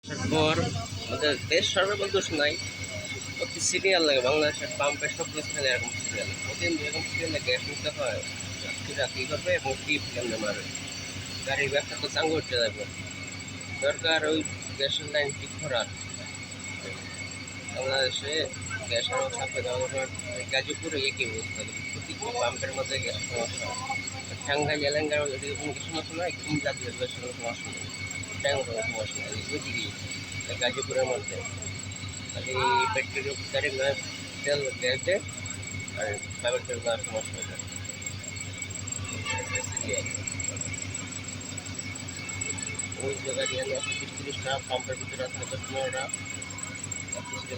তারপর আমাদের দেশ সরকার দোষ নাই, প্রতি সিরিয়াল লাগে বাংলাদেশের পাম্পের সবগুলো সিরিয়াল এরকম সিরিয়াল, প্রতিদিন এরকম সিরিয়ালে গ্যাস নিতে হয়। যাত্রীরা কী করবে এবং টিপ কেমনে মারবে, গাড়ির ব্যবসা তো চাঙ্গু উঠতে যাবে। দরকার ওই গ্যাসের লাইন ঠিক করার। বাংলাদেশে গ্যাসের সাপ্লাই দেওয়ার গাজীপুরে একই অবস্থা, প্রতি পাম্পের মধ্যে গ্যাসের সমস্যা। টাঙ্গাইল এলাঙ্গার ওইদিকে কোনো কিছু সমস্যা নয়, কোন জাতীয় গ্যাসের কোনো সমস্যা নেই, ট্যাঙ্ক কোনো সমস্যা নেই ওইদিকে গাজীপুরের মধ্যে। খালি পেট্রোল গাড়ি নয়, তেল গ্যাস দেয় আর প্রাইভেট তেল দেওয়ার সমস্যা হয়ে যায়। ওই জায়গায় নিয়ে 30-30টা পাম্পের ভিতরে আছে 10-15টা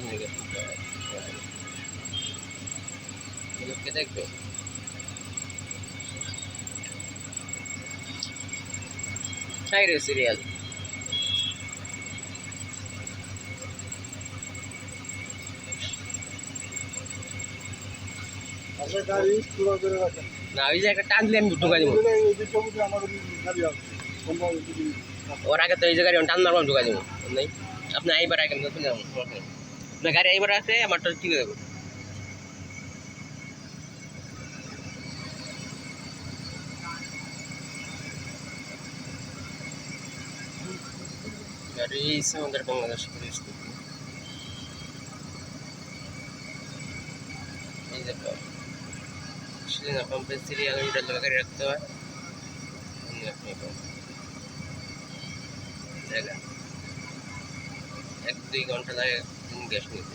নিয়ে গেছে। কে দেখবে তাই রে সিরিয়াল। না ওই যে একটা টান দিলে আমি ঢুকাই দেবো, ওর আগে তো এই যে গাড়ি টান মারবো আমি ঢুকাই দেবো। নেই আপনি এইবার আগে আপনার গাড়ি এইবার আছে আমারটা ঠিক হয়ে যাবে। গাড়ি আমাদের বাংলাদেশ পরিস্থিতি এই যে পাম্পের সিরিয়াল ওইটার গাড়ি রাখতে হয়। জায়গা 1-2 ঘন্টা লাগে গ্যাস নিতে।